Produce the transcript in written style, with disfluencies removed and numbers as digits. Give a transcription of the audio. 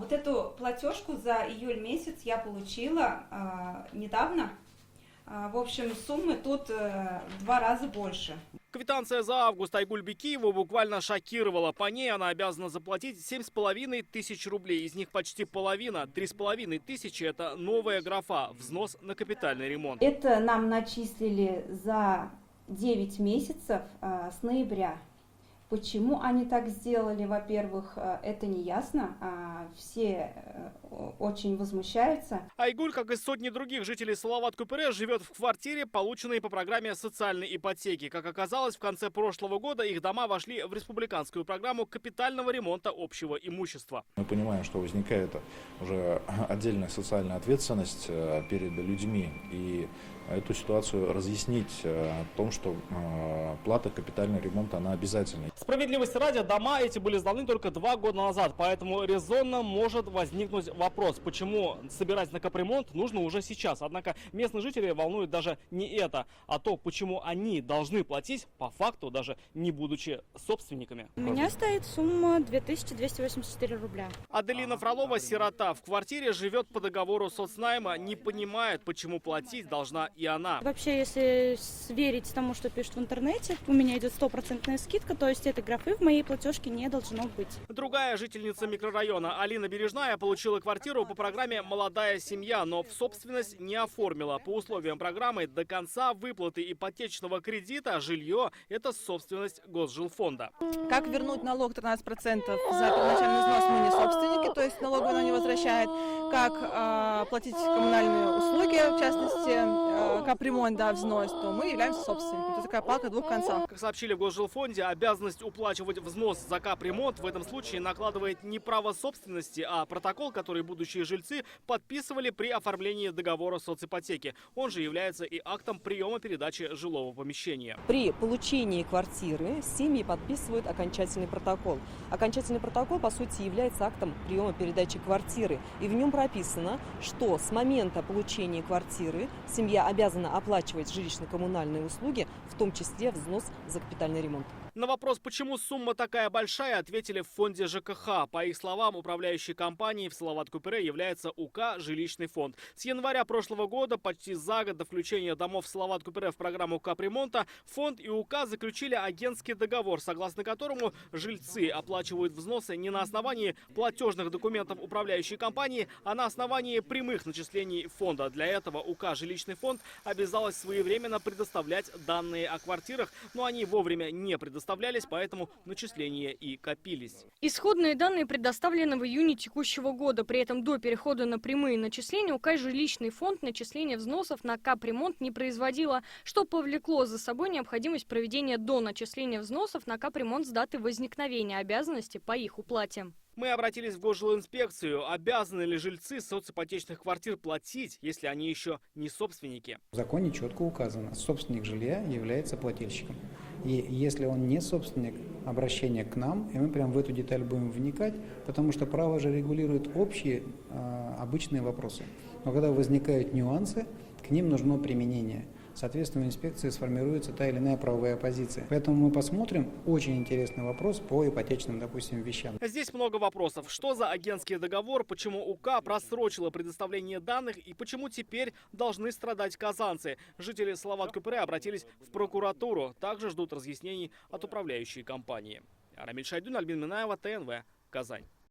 Вот эту платежку за июль месяц я получила недавно. В общем, суммы тут в 2 раза больше. Квитанция за август Айгуль Бекиева буквально шокировала. По ней она обязана заплатить 7,5 тысяч рублей. Из них почти половина, 3,5 тысячи, это новая графа – взнос на капитальный ремонт. Это нам начислили за 9 месяцев с ноября. Почему они так сделали, во-первых, это не ясно. Все очень возмущаются. Айгуль, как и сотни других жителей Салават-Купере, живет в квартире, полученной по программе социальной ипотеки. Как оказалось, в конце прошлого года их дома вошли в республиканскую программу капитального ремонта общего имущества. Мы понимаем, что возникает уже отдельная социальная ответственность перед людьми. И эту ситуацию разъяснить о том, что плата капитального ремонта, она обязательна. Справедливости ради, дома эти были сданы только 2 года назад, поэтому резонно может возникнуть вопрос, почему собирать на капремонт нужно уже сейчас. Однако местных жителей волнует даже не это, а то, почему они должны платить по факту, даже не будучи собственниками. У меня стоит сумма 2284 рубля. Аделина Фролова, сирота, в квартире живет по договору соцнайма, не понимает, почему платить должна и она. Вообще, если верить тому, что пишут в интернете, у меня идет 100% скидка, то есть этой графы в моей платежке не должно быть. Другая жительница микрорайона Алина Бережная получила квартиру по программе «Молодая семья», но в собственность не оформила. По условиям программы до конца выплаты ипотечного кредита жилье – это собственность Госжилфонда. Как вернуть налог 13% за первоначальный взнос, мы не собственники, то есть налог она не возвращает. Как платить коммунальные услуги, в частности, капремонт, взнос, то мы являемся собственниками. Это такая палка о 2 концах. Как сообщили в Госжилфонде, обязанность уплачивать взнос за капремонт в этом случае накладывает не право собственности, а протокол, который будущие жильцы подписывали при оформлении договора соципотеки. Он же является и актом приема передачи жилого помещения. При получении квартиры семьи подписывают окончательный протокол. Окончательный протокол, по сути, является актом приема передачи квартиры. И в нем прописано, что с момента получения квартиры семья обязана оплачивать жилищно-коммунальные услуги, в том числе взнос за капитальный ремонт. На вопрос, почему сумма такая большая, ответили в фонде ЖКХ. По их словам, управляющей компанией в Салават-Купере является УК «Жилищный фонд». С января прошлого года, почти за год до включения домов Салават-Купере в программу капремонта, фонд и УК заключили агентский договор, согласно которому жильцы оплачивают взносы не на основании платежных документов управляющей компании, а на основании прямых начислений фонда. Для этого УК «Жилищный фонд» обязалась своевременно предоставлять данные о квартирах, но они вовремя не предоставлялись, поэтому начисления и копились. Исходные данные предоставлены в июне текущего года. При этом до перехода на прямые начисления УК «Жилищный фонд» начисления взносов на капремонт не производила, что повлекло за собой необходимость проведения до начисления взносов на капремонт с даты возникновения обязанности по их уплате. Мы обратились в Госжилинспекцию. Обязаны ли жильцы соципотечных квартир платить, если они еще не собственники? В законе четко указано, собственник жилья является плательщиком. И если он не собственник, обращение к нам, и мы прям в эту деталь будем вникать, потому что право же регулирует общие обычные вопросы. Но когда возникают нюансы, к ним нужно применение. Соответственно, в инспекции сформируется та или иная правовая позиция. Поэтому мы посмотрим очень интересный вопрос по ипотечным, допустим, вещам. Здесь много вопросов. Что за агентский договор, почему УК просрочила предоставление данных и почему теперь должны страдать казанцы? Жители Салават-Купере обратились в прокуратуру. Также ждут разъяснений от управляющей компании. Рамиль Шайдун, Альбин Минаева, ТНВ, Казань.